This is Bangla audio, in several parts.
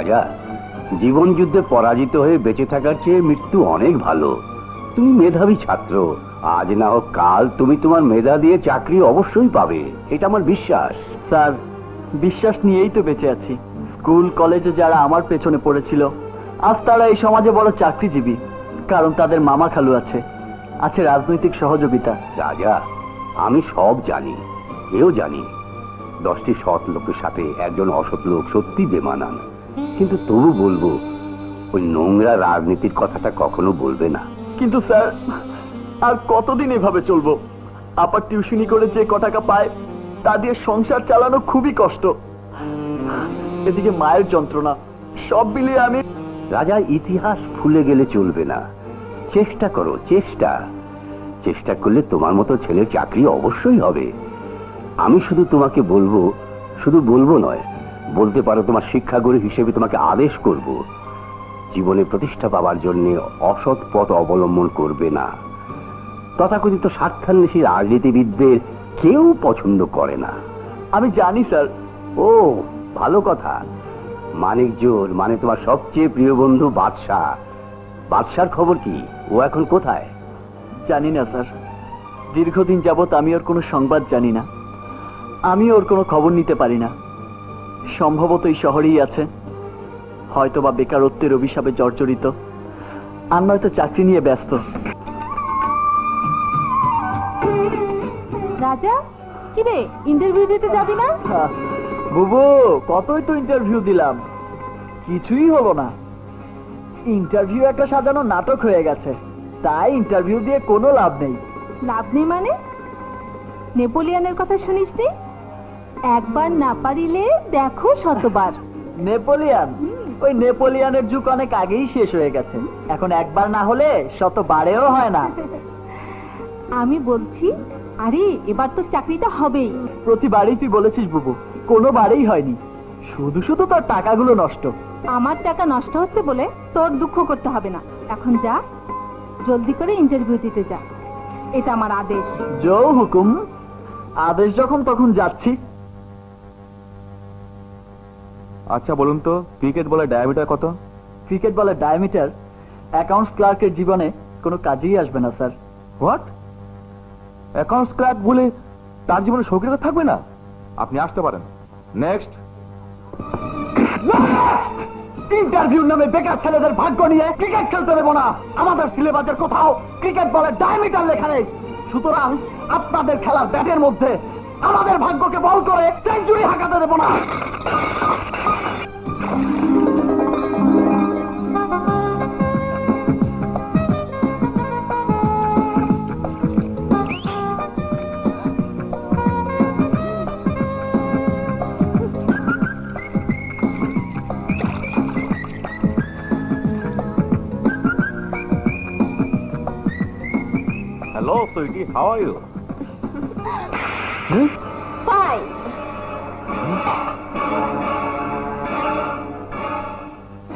রাজা, জীবন যুদ্ধে পরাজিত হয়ে বেঁচে থাকার চেয়ে মৃত্যু অনেক ভালো। তুমি মেধাবী ছাত্র, আজ না হোক কাল তুমি তোমার মেধা দিয়ে চাকরি অবশ্যই পাবে, এটা আমার বিশ্বাস। স্যার, বিশ্বাস নিয়েই তো বেঁচে আছি। স্কুল কলেজে যারা আমার পেছনে পড়েছিল, আজ তারা এই সমাজে বড় চাকরিজীবী, কারণ তাদের মামা খালু আছে, আছে রাজনৈতিক সহযোগিতা। রাজা, আমি সব জানি, এও জানি 10টি সৎ লোকের সাথে একজন অসৎ লোক সত্যি বেমানান, কিন্তু তবু বলবো ওই নোংরা রাজনীতির কথাটা কখনো বলবে না। কিন্তু স্যার, আর কতদিন এভাবে চলবো? আপার টিউশনি করে যে ক টাকা পায় তা দিয়ে সংসার চালানো খুবই কষ্ট, এদিকে মায়ের যন্ত্রণা, সব মিলিয়ে আমি। রাজা, ইতিহাস ভুলে গেলে চলবে না, চেষ্টা করো, চেষ্টা করলে তোমার মতো ছেলের চাকরি অবশ্যই হবে। আমি শুধু তোমাকে বলবো, শুধু বলবো নয়, বলতে পারো তোমার শিক্ষাগুরু হিসেবে তোমাকে আদেশ করব, জীবনে প্রতিষ্ঠা পাওয়ার জন্য অসৎ পথ অবলম্বন করবে না। তথাকথিত স্বার্থান্বেষী রাজনীতিবিদদের কেউ পছন্দ করে না। আমি জানি স্যার। ও, ভালো কথা। মানিকজোর মানে তোমার সবচেয়ে প্রিয় বন্ধু বাদশাহ, বাদশার খবর কি? ও এখন কোথায়? জানি না স্যার, দীর্ঘদিন যাবৎ আমি ওর কোনো সংবাদ জানি না, আমি ওর কোনো খবর নিতে পারি না। সম্ভবত এই শহরেই আছে, হয়তোবা বেকারত্বের অভিশাপে জর্জরিত, আর নয়তো চাকরি নিয়ে ব্যস্ত। রাজা, কি রে, ইন্টারভিউ দিতে যাবি না? বুবু, কতই তো ইন্টারভিউ দিলাম, কিছুই হলো না। ইন্টারভিউ একটা সাজানো নাটক হয়ে গেছে, তাই ইন্টারভিউ দিয়ে কোনো লাভ নেই। লাভ নেই মানে? নেপোলিয়নের কথা শুনিসনি? একবার না পারিলে দেখো শতবার। নেপোলিয়ন? ওই নেপোলিয়নের যুগ অনেক আগেই শেষ হয়ে গেছে, এখন একবার না হলে শতবারেও হয় না। আমি বলছি, আরে এবার তো চাকরিটা হবেই। প্রতিবারই তুই বলেছিস বুবু, কোনোবারেই হয়নি, শুধু শুধু তোর টাকাগুলো নষ্ট। আমার টাকা নষ্ট হচ্ছে বলে তোর দুঃখ করতে হবে না, এখন যা, জলদি করে ইন্টারভিউ দিতে যা, এটা আমার আদেশ। জো হুকুম। আদেশ যখন তখন যাচ্ছি। আচ্ছা বলুন তো, ক্রিকেট বলের ডায়ামিটার কত? ক্রিকেট বলের ডায়ামিটার অ্যাকাউন্টস ক্লার্কের জীবনে কোনো কাজেই আসবে না স্যার। হোয়াট? অ্যাকাউন্টস ক্লার্ক বলে তার জীবনে সক্রিয়তা থাকবে না? আপনি আসতে পারেন। নেক্সট। ইন্টারভিউ নামে বেকার ছেলেদের ভাগ্য নিয়ে ক্রিকেট খেলতে দেবো না। আমাদের সিলেবাসের কোথাও ক্রিকেট বলের ডায়ামিটার লেখা নেই, সুতরাং আপনাদের খেলার ব্যাটের মধ্যে আমাদের ভাগ্যকে বল করে সেঞ্চুরি হাঁকাতে দেবো না। Hello, sweetie. How are you? Fine.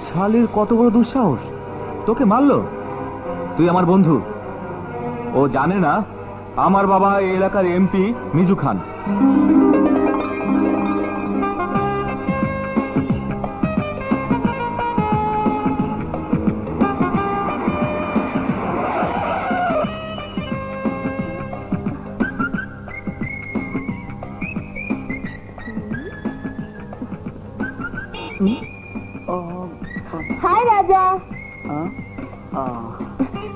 শালির কত বড় দুঃসাহস, তোকে মারলো? তুই আমার বন্ধু, ও জানে না আমার বাবা এই এলাকার এমপি মিজু খান। হাই রাজা,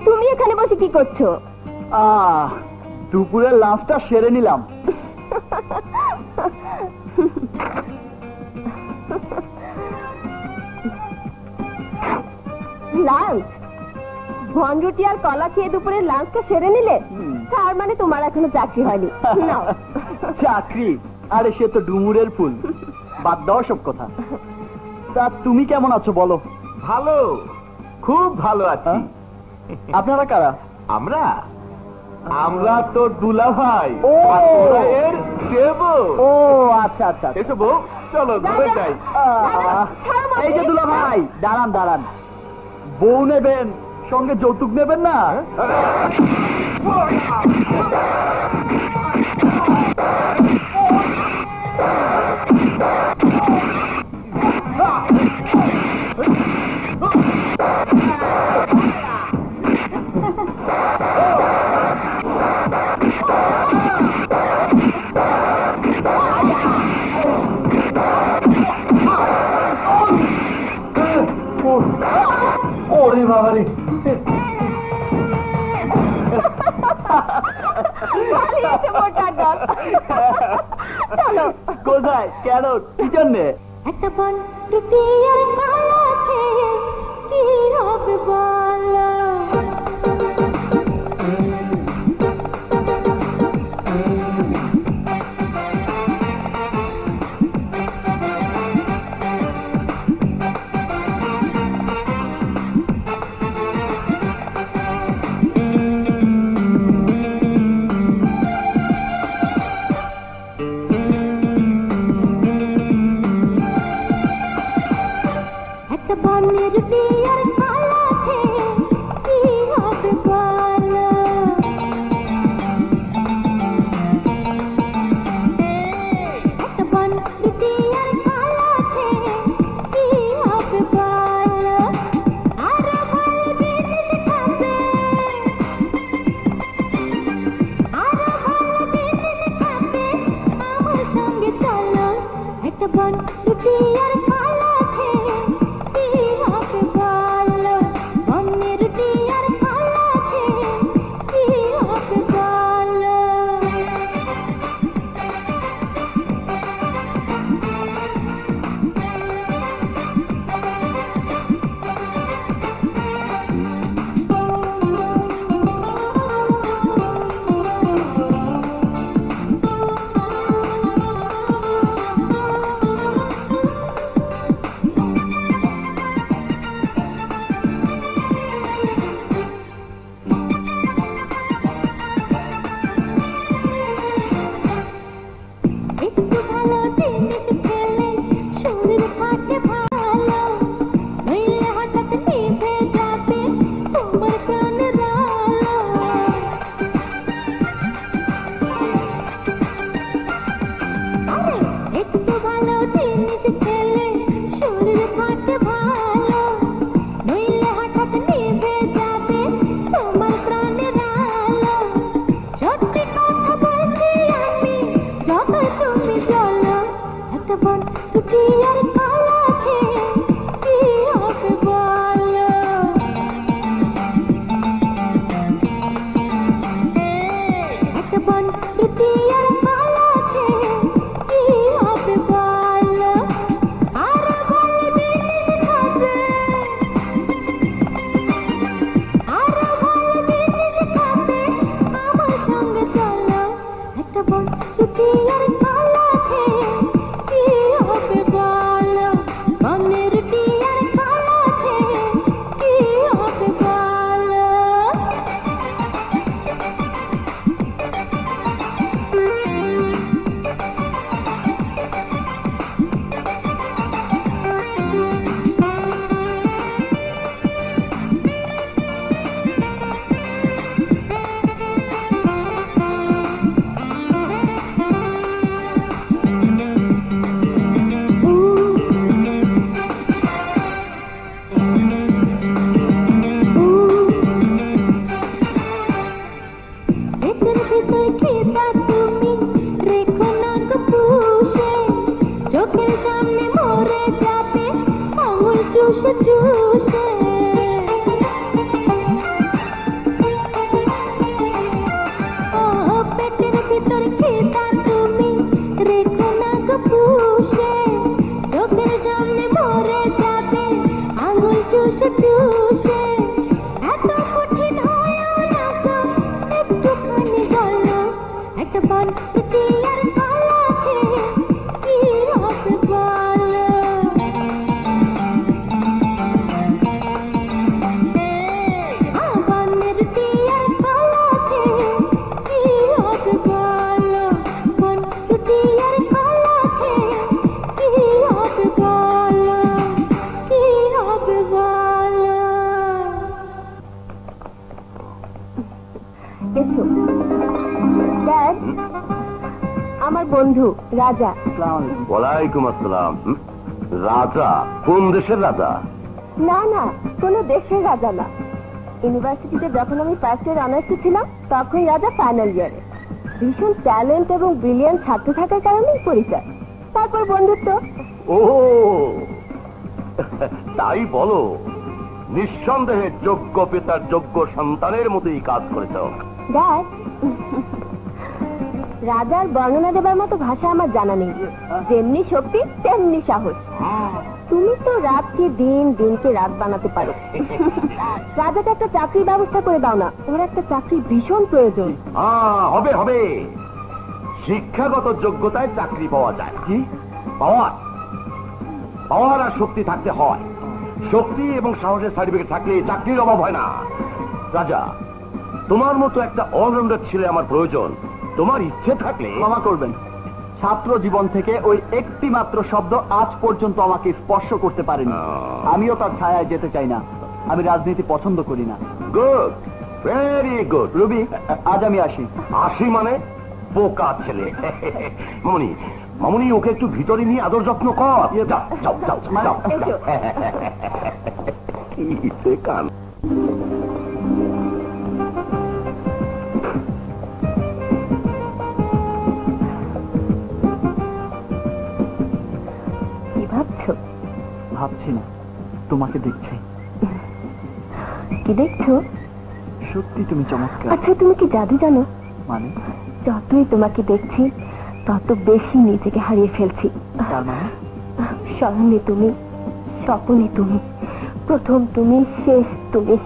তুমি এখানে বসে কি করছো? দুপুরের লাঞ্চটা সেরে নিলাম। লাঞ্চ? ভনরুটি আর কলা খেয়ে দুপুরের লাঞ্চটা সেরে নিলে? তার মানে তোমার এখনো চাকরি হয়নি। নাও। চাকরি? আরে সে তো ডুমুরের ফুল, বাদ দাও সব কথা। তা তুমি কেমন আছো বলো? ভালো, খুব ভালো আছি। আপনারা কারা? আমরা আমরা তো দুলা ভাই। ও, এর দেবো। ও আচ্ছা আচ্ছা। এসো বউ, চলো ঘুরে যাই। এই যে দুলা ভাই, দাঁড়ান দাঁড়ান, বউ নেবেন, সঙ্গে যৌতুক নেবেন না? বাবারে চলো কোথায়, কেন, কি জন্যে? একটা বল রুটি আর কলা খেয়ে কি হবে বলো? একটা বনের রুটি আর কলা খেয়ে কি হবে বলো? একটা বন রুটি আর কলা খেয়ে কি হবে বলো? আরো ভালো জিনিস খাবে, আরো ভালো জিনিস খাবে, আমার সঙ্গে চলো। একটা বন রুটি আর কলা খেয়ে কি হবে বলো? বনের রুটি আর কলা খেয়ে কি হবে বলো? একটু ভালো জিনিস খেলে শরীর থাকে ভালো, নইলে হঠাৎ নিভে যাবে তোমার প্রাণের আলো। আরে একটু ভালো জিনিস খেলে শরীর থাকে ভালো, নইলে হঠাৎ নিভে যাবে তোমার প্রাণের আলো। সত্যি কথা বলছি আমি, যত তুমি চলো। একটা বন রুটি আর কলা খেয়ে কি হবে বলো? একটা বন রুটি আর কলা খেয়ে কি হবে বলো? আরো ভালো জিনিস খাবে, আরো ভালো জিনিস খাবে, আমার সঙ্গে চলো। একটা বন রুটি আর কলা খেয়ে কি হবে বলো? বনের রুটি আর কলা খেয়ে কি হবে বলো? ভেতর ভেতর খেতা তুমি রেখো না গো পুষে, চোখের সামনে মরে যাবে আঙুল চুষে চুষে। ও পেটের ভেতর খেতা তুমি রেখো না গো পুষে, চোখের সামনে মরে যাবে আঙুল চুষে চুষে। এত কঠিন হয়েও না গো, একটুখানি বলো। একটা বন রুটি আর কলা খেয়ে কি হবে বলো? বনের রুটি আর কলা খেয়ে কি হবে বলো? বন রুটি আর কলা খেয়ে কি হবে বলো? কি হবে বলো? এসো ড্যাড, আমার বন্ধু রাজা। ওয়ালাইকুম আসসালাম। রাজা? কোন দেশের রাজা? না না, কোনো দেশের রাজা না। ইউনিভার্সিটিতে যখন আমি ফার্স্ট ইয়ার অনার্সে ছিলাম তখন রাজা ফাইনাল ইয়ারে। ভীষণ ট্যালেন্ট এবং ব্রিলিয়ান্ট ছাত্র থাকার কারণেই পরিচয়, তারপর বন্ধুত্ব। ও তাই বলো। নিঃসন্দেহে যোগ্য পিতার যোগ্য সন্তানের মতোই কাজ করেছ। ড্যাড, রাজার বর্ণনা দেবার মতো ভাষা আমার জানা নেই। যেমনি শক্তি তেমনি সাহস। তুমি তো রাতকে দিন, দিনকে রাত বানাতে পারো। রাজাকে একটা চাকরির ব্যবস্থা করে দাও না, ওর একটা চাকরির ভীষণ প্রয়োজন। হবে হবে, শিক্ষাগত যোগ্যতায় চাকরি পাওয়া যায়। কি পাওয়ার পাওয়ার আর শক্তি থাকতে হয়। শক্তি এবং সাহসের সার্টিফিকেট থাকলে চাকরির অভাব হয় না। রাজা, তোমার মতো একটা অলরাউন্ডার ছেলে আমার প্রয়োজন। তোমার ইচ্ছে থাকলে। ক্ষমা করবেন, ছাত্র জীবন থেকে ওই একটি মাত্র শব্দ আজ পর্যন্ত আমাকে স্পর্শ করতে পারেনি। আমিও তার ছায়ায় যেতে চাই না। আমি রাজনীতি পছন্দ করি না। Good, very good. রবি, আজ আমি আসি। আসি মানে? বোকা ছেলে। মামনি, মামনি, ওকে একটু ভিতরে নিয়ে আদর যত্ন কর। যাও যাও যাও যাও। কি কান। কি ভাবছো? ভাবছি না, তোমাকে দেখছি। কি দেখছো? সত্যি তুমি চমৎকার। আচ্ছা, তুমি কি জাদু জানো? মানে? যতই তোমাকে দেখছি তত বেশি নিজেকে হারিয়ে ফেলছি। তার মানে? স্মরণে তুমি, স্বপনে তুমি, প্রথম তুমি, শেষ তুমি।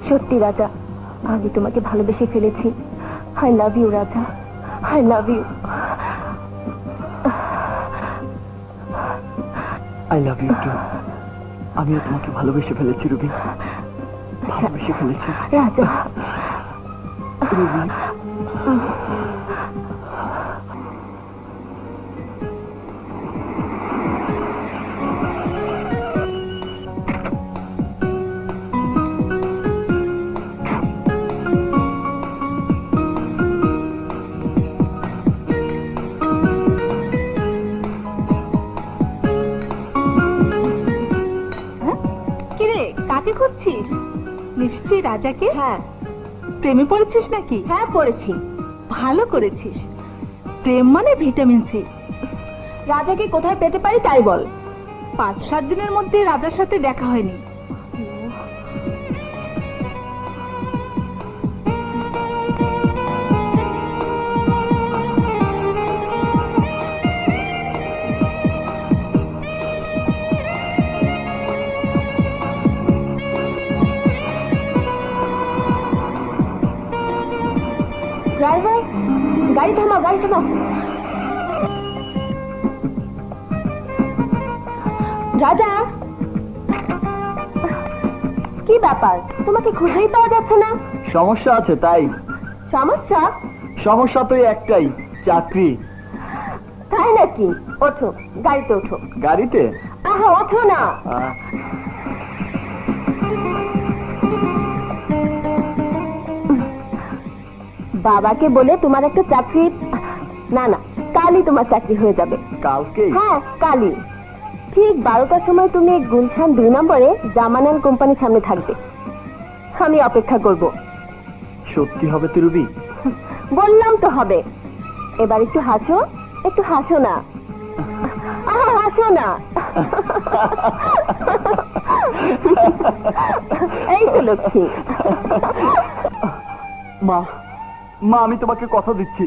সত্যি রাজা, আমি তোমাকে ভালোবেসে ফেলেছি। I love you Raja, I love you. I love you too. আমিও তোমাকে ভালোবেসে ফেলেছি রুবি, ভালোবেসে ফেলেছি। রাজা, রুবি, কাকে খুঁজছিস? নিশ্চয়ই রাজাকে। হ্যাঁ। প্রেমে পড়েছিস নাকি? হ্যাঁ, পড়েছি। ভালো করেছিস। প্রেম মানে ভিটামিন সি। রাজাকে কোথায় পেতে পারি তাই বল। 5-7 দিনের মধ্যে রাজার সাথে দেখা হয়নি। ড্রাইভার, গাড়ি থামাও, গাড়ি থামাও। রাজা, কি ব্যাপার? তোমাকে খুঁজেই পাওয়া যাচ্ছে না। সমস্যা আছে তাই। সমস্যা? সমস্যা তো একটাই, চাকরি। তাই নাকি? ওঠো, গাড়িতে ওঠো। গাড়িতে? আহা, ওঠো না। বাবাকে বলে তোমার একটা চাকরি, না না, কালই তোমার চাকরি হয়ে যাবে। কালকে? হ্যাঁ, কালই। ঠিক 12টার সময় তুমি গুলশান 2 নম্বরে জামানান কোম্পানির সামনে থাকবে। আমি অপেক্ষা করব। সত্যি হবে তো রুবি? বললাম তো হবে। এবার একটু হাসো, একটু হাসো না। আহা, হাসো না। এই তো লক্ষ্মী। মা, মা, আমি তোমাকে কথা দিচ্ছি,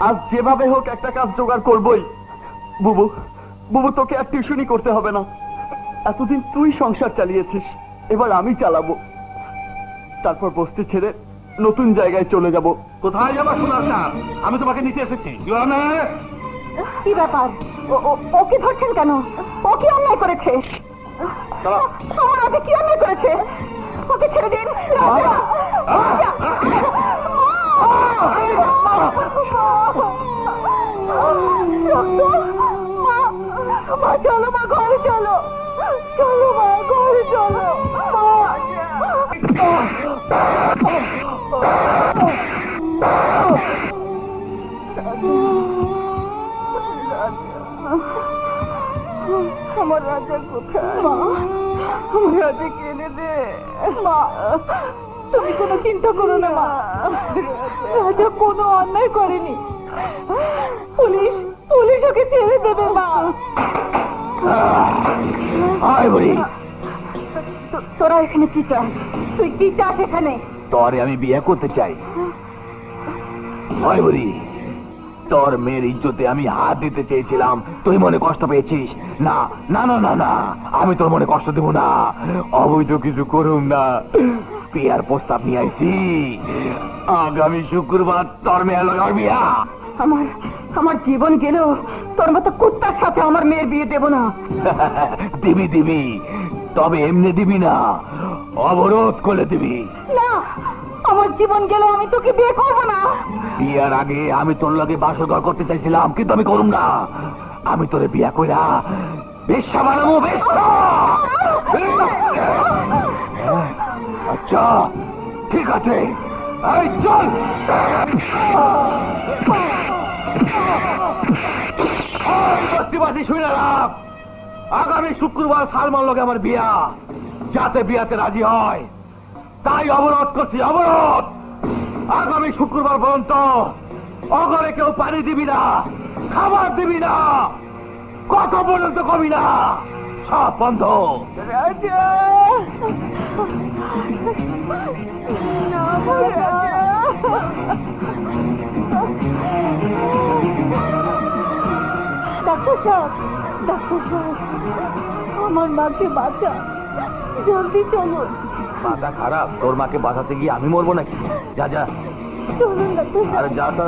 আজ যেভাবে হোক একটা কাজ জোগাড় করবই। বুবু, বুবু, তোকে আর টিউশনই করতে হবে না। এতদিন তুই সংসার চালিয়েছিস, এবার আমি চালাবো। তারপর বসতে ছেড়ে নতুন জায়গায় চলে যাব। কোথায় যাবা সোনার চাঁদ? আমি তোমাকে নিতে এসেছি। কি ব্যাপার? ওকে ধরছেন কেন? ও কি অন্যায় করেছে? আমার রাজা কি অন্যায় করেছে? ওকে ছেড়ে দিন। চলো মা, ঘরে চলো। চলো মা, ঘরে চলো। আমার রাজা কোথায়? মা, আমার রাজাকে এনে দে। মা, তুমি কোনো চিন্তা করো না মা, রাজা কোনো অন্যায় করেনি। পুলিশ পুলিশ ওকে ছেড়ে দেবে মা। আয় বলি, তোরা এখানে কি চাস? তুই কি চাস এখানে? তোরে আমি বিয়ে করতে চাই। ওই বুড়ি, তোর মেয়ের ইজ্জতে আমি হাত দিতে চেয়েছিলাম, তুই মনে কষ্ট পেয়েছিস? না না না না না, আমি তোর মনে কষ্ট দেব না, অবৈধ কিছু করুম না। বিয়ার প্রস্তাব নিয়ে আইছি, আগামী শুক্রবার তোর মেয়ের লগে আমার বিয়া। আমার জীবন গেলেও তোর মতো কুত্তার সাথে আমার মেয়ের বিয়ে দেব না। দিবি দিবি, তবে এমনি দিবি না, অবরোধ করে দিবি। না, আমার জীবন গেলেও আমি তোকে বিয়ে করবো না। বিয়ার আগে আমি তোর লগে বাসর করতে চাইছিলাম, কিন্তু আমি করুম না। আমি তোরে বিয়া কইরা বেশ্যা বানাবো, বেশ্যা। আচ্ছা ঠিক আছে, এই চল। বস্তিবাসী শুনে রাখ, আগামী শুক্রবার সালমান লগে আমার বিয়া, যাতে বিয়াতে রাজি হয় তাই অবরোধ করছি, অবরোধ। আগামী শুক্রবার পর্যন্ত অঘরে কেউ পানি দিবি না, খাবার দিবি না, কত পর্যন্ত কবি না, সব বন্ধ। ডাক্তার সাহেব, আমার মাকে বাঁচা, জলদি চলুন। মাথা খারাপ, তোর মাকে বাঁচাতে গিয়ে আমি মরবো নাকি? যা যা, চলুন ডাক্তার সাহেব। আরে যা তো।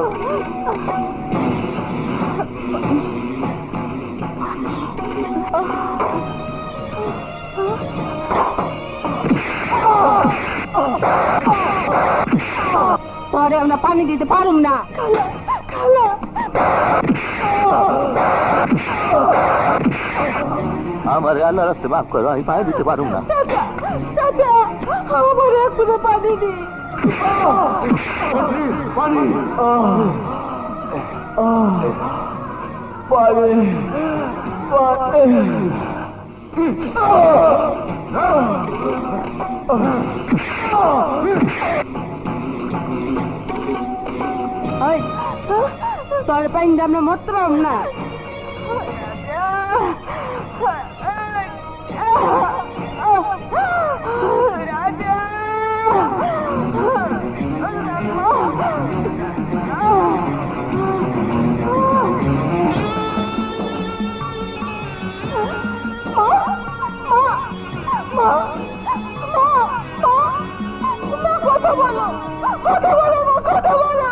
পরে আমরা পানি দিতে পারুম না। আমার আল্লাহ রাস্তে মাফ করো, আমি পায়ে দিতে পারুম না। আমার একটু পানি দি। পানি তোর পাইন আমরা মরতে পারব না। কথা বলো, কথা বলো, কথা বলো।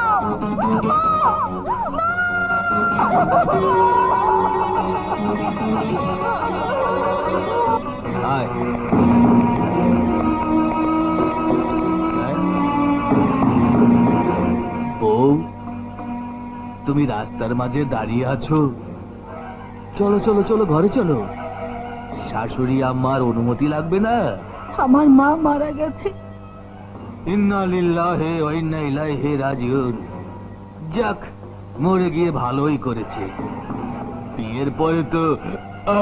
বউ, তুমি রাস্তার মাঝে দাঁড়িয়ে আছো, চলো চলো চলো, ঘরে চলো। শাশুড়ি আম্মার অনুমতি লাগবে না? আমার মা মারা গেছে। ইন্না লিল্লাহি ওয়া ইন্না ইলাইহি রাজিউন। যাক, মরে গিয়ে ভালোই করেছে, বিয়ের পরে তো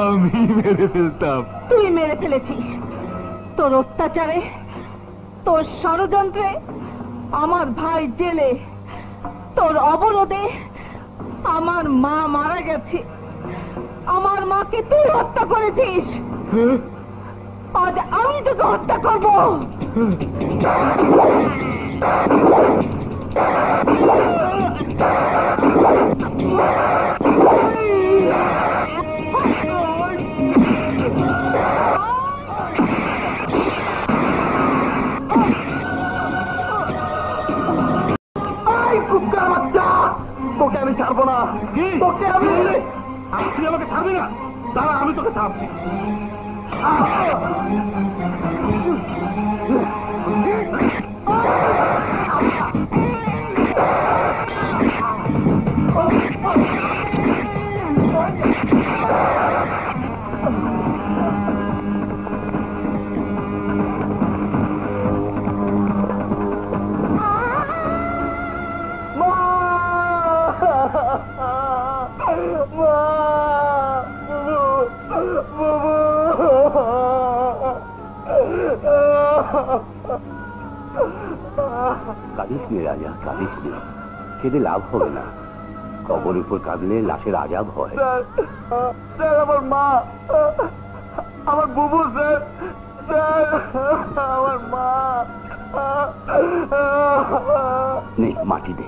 আমি মেরে ফেলতাম। তুই মেরে ফেলেছিস। তোর অত্যাচারে, তোর ষড়যন্ত্রে আমার ভাই জেলে, তোর অবরোধে আমার মা মারা গেছে। আমার মাকে তুই হত্যা করেছিস, আজ আমি তোকে হত্যা করবো। তোকে আমি ছাড়বো না। তোকে আমি, তুই আমাকে ছাড়বি না? দাঁড়া, আমি তোকে ছাড়ছি। কাঁদিস নি রাজা, কাঁদিস নি, কেঁদে লাভ হবে না। কবরের উপর কাঁদলে লাশের আজাব হয়। স্যার, আমার মা, আমার বুবু স্যার, আমার মা। নে মাটি দে,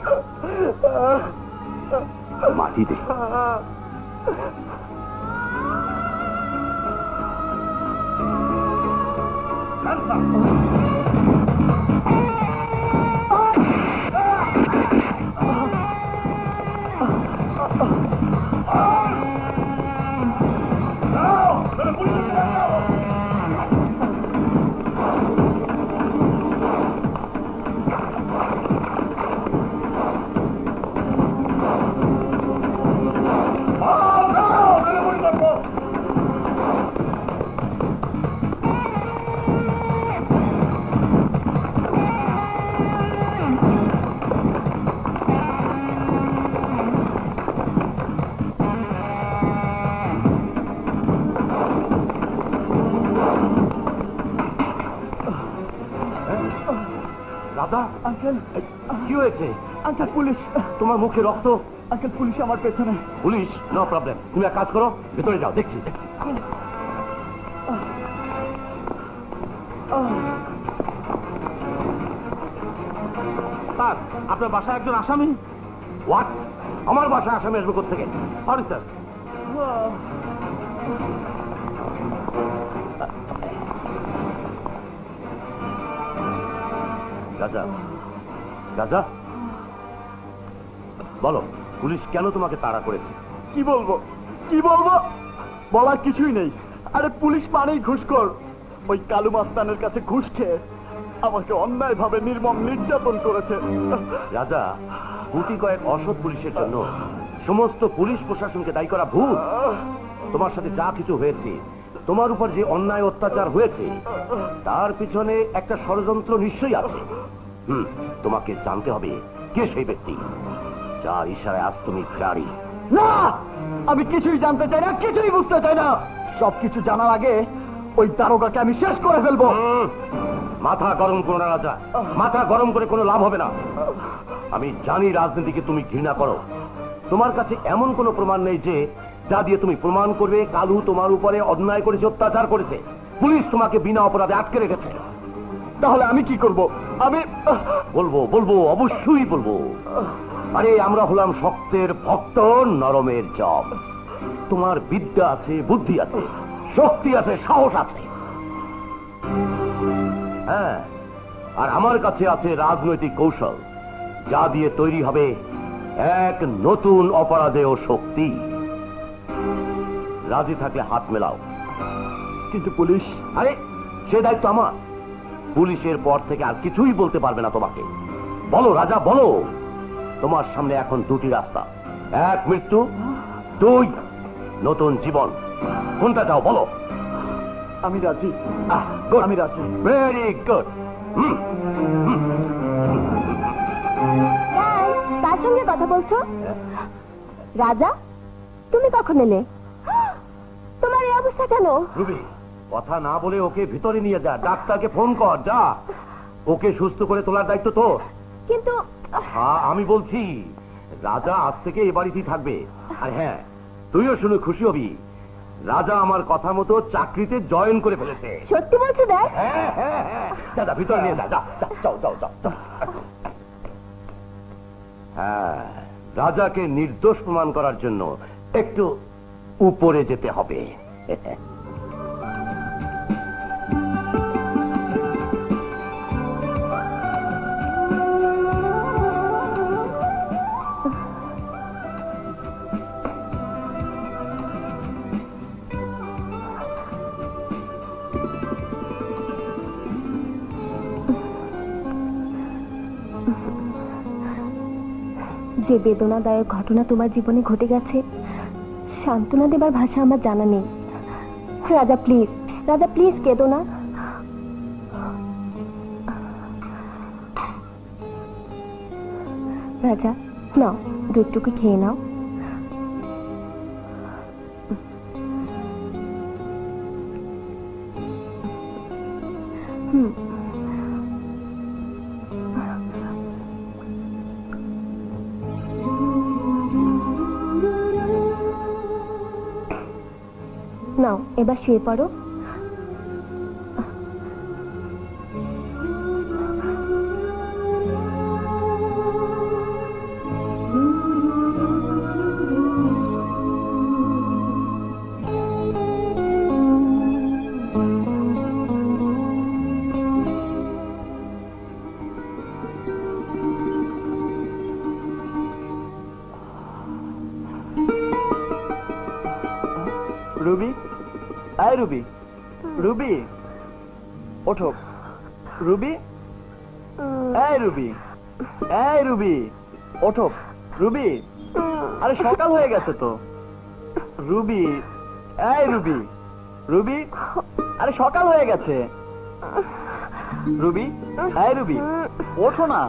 মাটি দে। রাধা, আঙ্কেল কি হয়েছে? Uncle police. তোমার মুখে রক্ত? আঙ্কেল পুলিশ আমার পেছনে। পুলিশ? নো প্রবলেম, তুমি এক কাজ করো, ভেতরে যাও, দেখছি। স্যার, আপনার বাসায় একজন আসামি? হোয়াট? আমার বাসায় আসামি আসবে কোথা থেকে? Sorry sir. রাজা, রাজা বলো, পুলিশ কেন তোমাকে তাড়া করেছে? কি বলবো, কি বলবো, বলার কিছুই নেই। আরে পুলিশ মানেই ঘুষখোর। ওই কালু মাস্তানের কাছে ঘুষ খেয়ে আমাকে অন্যায় ভাবে নির্মম নির্যাতন করেছে। রাজা, গুটি কয়েক অসৎ পুলিশের জন্য সমস্ত পুলিশ প্রশাসনকে দায়ী করা ভুল। তোমার সাথে যা কিছু হয়েছে, তোমার উপর যে অন্যায় অত্যাচার হয়েছে, তার পিছনে একটা ষড়যন্ত্র নিশ্চয়ই আছে। তোমাকে জানতে হবে কে সেই ব্যক্তি যার ইশারায় আজ তুমি ফেরারি। না, আমি কিছুই জানতে চাই না, কিছুই বুঝতে চাই না। সবকিছু জানার আগে ওই দারোগাকে আমি শেষ করে ফেলবো। মাথা গরম করো না রাজা, মাথা গরম করে কোনো লাভ হবে না। আমি জানি রাজনীতিকে তুমি ঘৃণা করো। তোমার কাছে এমন কোনো প্রমাণ নেই যে যা দিয়ে তুমি প্রমাণ করবে কালু তোমার উপরে অন্যায় করেছে, অত্যাচার করেছে। পুলিশ তোমাকে বিনা অপরাধে আটকে রেখেছে। তাহলে আমি কি করব? আমি বলবো, বলবো, অবশ্যই বলবো। আরে আমরা হলাম শক্তের ভক্ত, নরমের জব। তোমার বিদ্যা আছে, বুদ্ধি আছে, শক্তি আছে, সাহস আছে। হ্যাঁ, আর আমার কাছে আছে রাজনৈতিক কৌশল, যা দিয়ে তৈরি হবে এক নতুন অপরাধেয় শক্তি। রাজি থাকলে হাত মেলাও। কিন্তু পুলিশ? আরে সে দায়িত্ব আমার। পুলিশের পর থেকে আর কিছুই বলতে পারবে না তোমাকে। বলো রাজা, বলো। তোমার সামনে এখন দুটি রাস্তা, এক মৃত্যু, দুই নতুন জীবন। কোনটা যাও বলো? আমি রাজি। আমি রাজি। Very good. তার সঙ্গে কথা বলছো? রাজা, তুমি কখন এলে? তোমার এই অবস্থা কেন? রুবি, কথা না বলে ওকে ভিতরে নিয়ে যা, ডাক্তারকে ফোন কর, যা। ওকে সুস্থ করে তোলার দায়িত্ব তোর। কিন্তু হ্যাঁ, আমি বলছি রাজা আজ থেকে এ বাড়িতেই থাকবে। আর হ্যাঁ, তুইও শুনে খুশি হবি, রাজা আমার কথা মতো চাকরিতে জয়েন করে ফেলেছে। সত্যি বলছো? দেখ। হ্যাঁ হ্যাঁ হ্যাঁ, দাদা ভিতরে নিয়ে যা, যাও যাও যাও যাও। হ্যাঁ, রাজাকে নির্দোষ প্রমাণ করার জন্য একটু উপরে যেতে হবে। যে বেদনাদায়ক ঘটনা তোমার জীবনে ঘটে গেছে, সান্ত্বনা দেবার ভাষা আমার জানা নেই। রাজা প্লিজ, রাজা প্লিজ কেঁদো না। রাজা নাও, দুধটুকু খেয়ে নাও। নাও, এবার শুয়ে পড়ো। রুবি, এই রুবি, রুবি ওঠো। রুবি, এই রুবি, এই রুবি ওঠো। রুবি, আরে সকাল হয়ে গেছে তো। রুবি, এই রুবি, রুবি, আরে সকাল হয়ে গেছে। রুবি, এই রুবি, ওঠো না।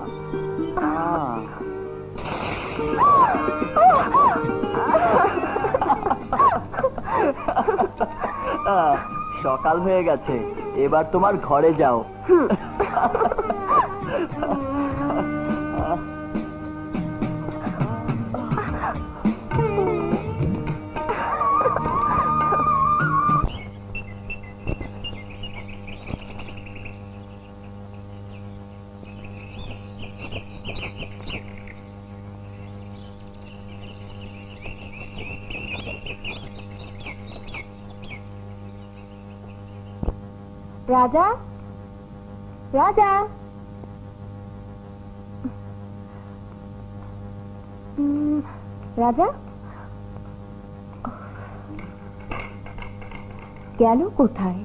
সকাল হয়ে গেছে, এবার তোমার ঘরে যাও। রাজা, রাজা, রাজা গেল কোথায়?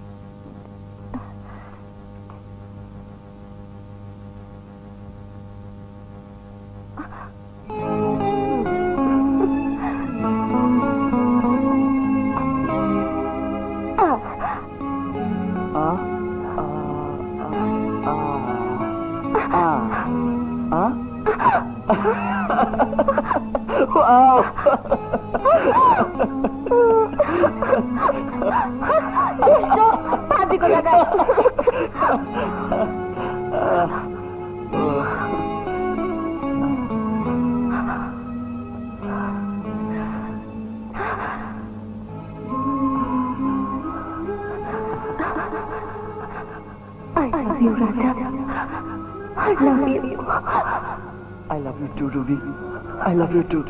I love you too, Ruby. I love you too.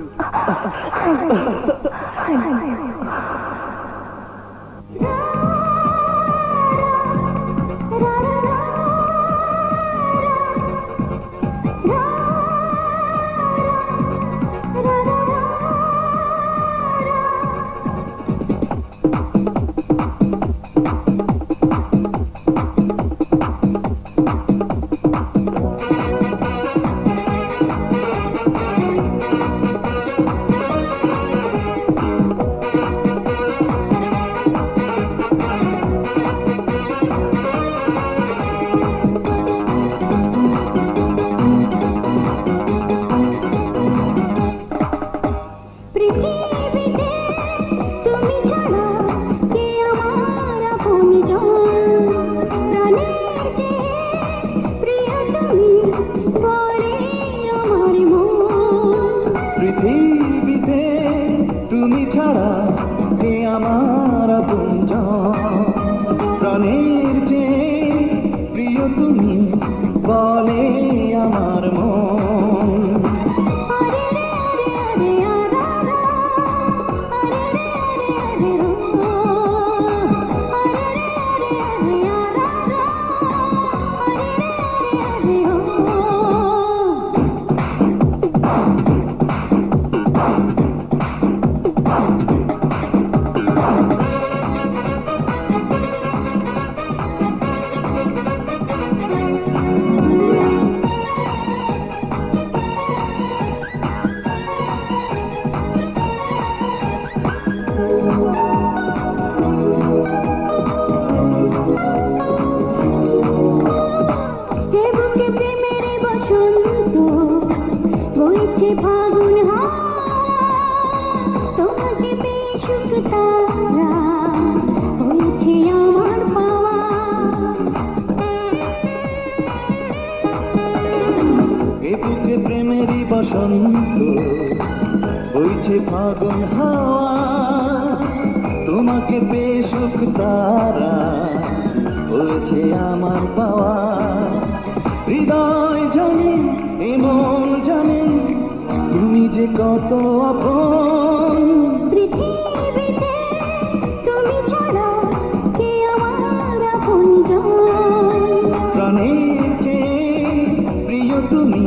তুমি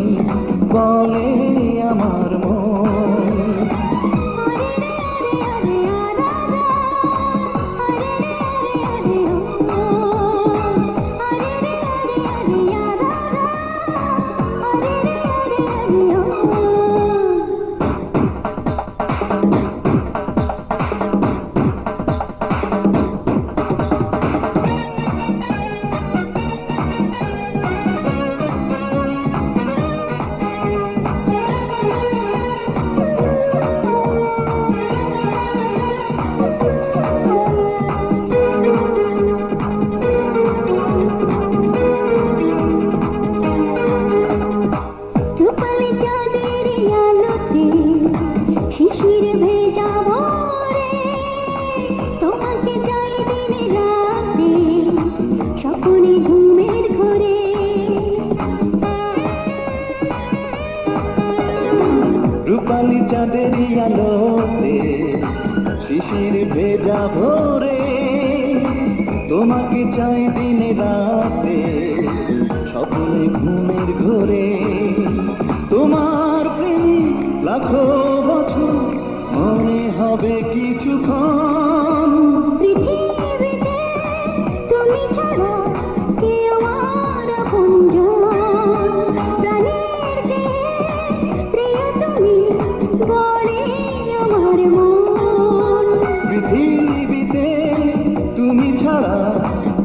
বলে আমার মন আলোতে শিশির ভেজা ভোরে তোমাকে চাই দিনে রাতে স্বপ্নে ঘুমের ঘোরে তোমার প্রেম লাখো বছর মনে হবে কিছুক্ষণ পৃথিবীতে তুমি ছাড়া কে আমার আপনজন প্রাণের যে প্রিয় তুমি বলে আমার মন পৃথিবীতে তুমি ছাড়া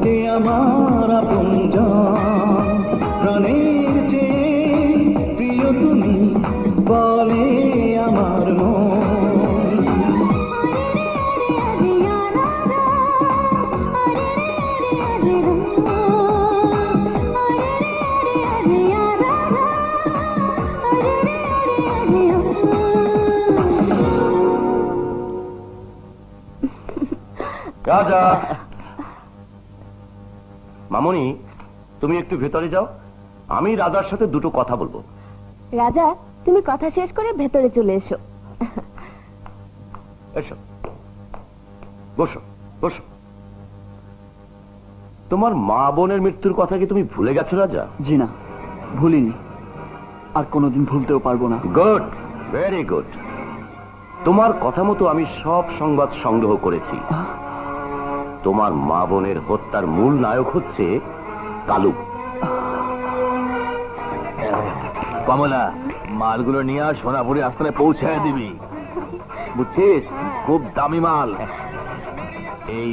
কে আমার আপনজন প্রাণের যে প্রিয় তুমি বলে আমার মন রাজা, মামনি তুমি একটু ভেতরে যাও, আমি রাজার সাথে দুটো কথা বলবো। রাজা, তুমি কথা শেষ করে ভেতরে চলে এসো। এসো, বসো বসো। তোমার মা বোনের মৃত্যুর কথা কি তুমি ভুলে গেছো রাজা? জি না, ভুলিনি, আর কোনোদিন ভুলতেও পারবো না। Good, very good. তোমার কথা মতো আমি সব সংবাদ সংগ্রহ করেছি। তোমার মা বোনের হত্যার মূল নায়ক হচ্ছে কালু। কমলা, মালগুলো নিয়ে সোনাপুরি আস্তানে পৌঁছায় দিবি, বুঝছিস? খুব দামি মাল। এই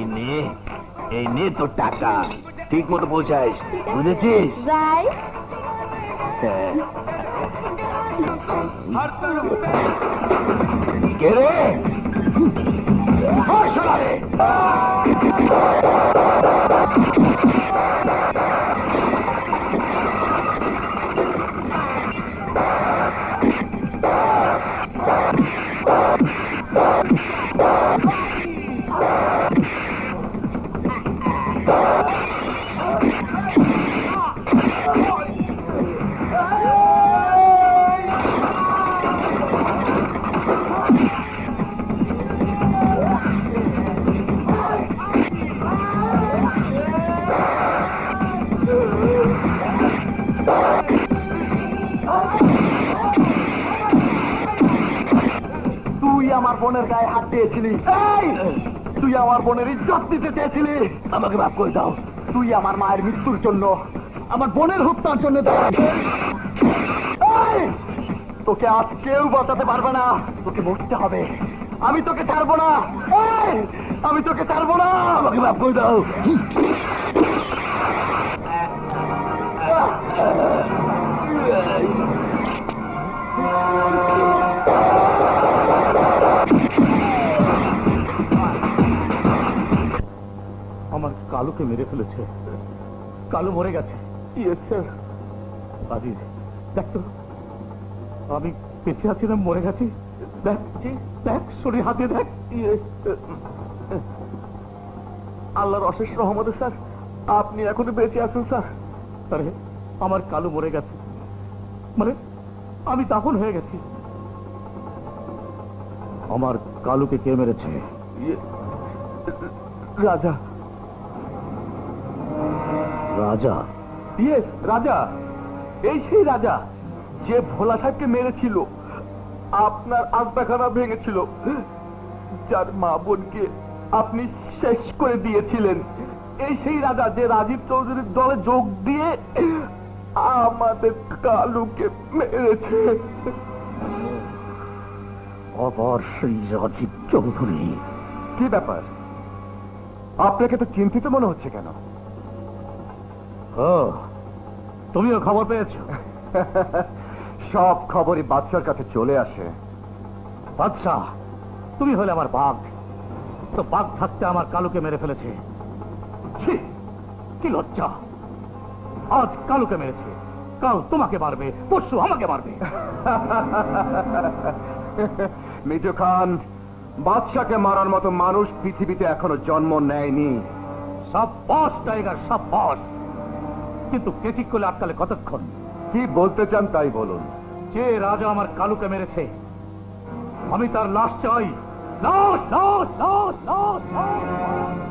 নে তোর টাকা, ঠিক মতো পৌঁছাইস, বুঝেছিস? যাই। কে রে? ওই শালা রে! আমার বোনের গায়ে হাত দিয়েছিলি, তুই আমার বোনের ইজ্জত দিতে চেয়েছিলি। আমাকে মাফ করে দাও। তুই আমার মায়ের মৃত্যুর জন্য, আমার বোনের হত্যার জন্য তোকে আজ কেউ বাঁচাতে পারবে না। তোকে মরতে হবে। আমি তোকে ছাড়বো না, আমি তোকে ছাড়বো না। আমাকে মাফ করে দাও। আমার কালুকে মেরে ফেলেছে। কালু মরে গেছে। Yes sir. আজিজ, দেখ তো, আমি বেঁচে আছি না মরে গেছি? দেখ দেখ, শরীর হাতে দেখ। আল্লাহর অশেষ রহমতে স্যার, আপনি এখনো বেঁচে আছেন স্যার। আরে, আমার কালু মরে গেছে, মানে আমি দাফন হয়ে গেছি। আমার কালুকে কে মেরেছে? রাজা। রাজা? ইয়েস, রাজা। এই সেই রাজা যে ভোলা সাহেবকে মেরেছিল, আপনার আস্তাখানা ভেঙেছিল, যার মা বোনকে আপনি শেষ করে দিয়েছিলেন। এই সেই রাজা যে রাজীব চৌধুরীর দলে যোগ দিয়ে আমাদের কালুকে মেরেছে। আবার সেই রাজীব চৌধুরী? কি ব্যাপার, আপনাকে তো চিন্তিত মনে হচ্ছে কেন? তুমিও খবর পেয়েছো? সব খবরই বাদশার কাছে চলে আসে। বাদশাহ, তুমি হলে আমার বাঘ, তো বাঘ থাকতে আমার কালুকে মেরে ফেলেছে। ছি, কি লজ্জা! আজ কালুকে মেরেছে, কাল তোমাকে মারবে, পরশু আমাকে মারবে। মিঠু খান, বাদশাকে মারার মতো মানুষ পৃথিবীতে এখনো জন্ম নেয়নি। সব বস টাইগার, সব বস, কিন্তু কে ঠিক করলে আটকালে কতক্ষণ? কি বলতে চান তাই বলুন। যে রাজা আমার কালুকে মেরেছে আমি তার লাশ চাই। লাশ লাশ লাশ লাশ লাশ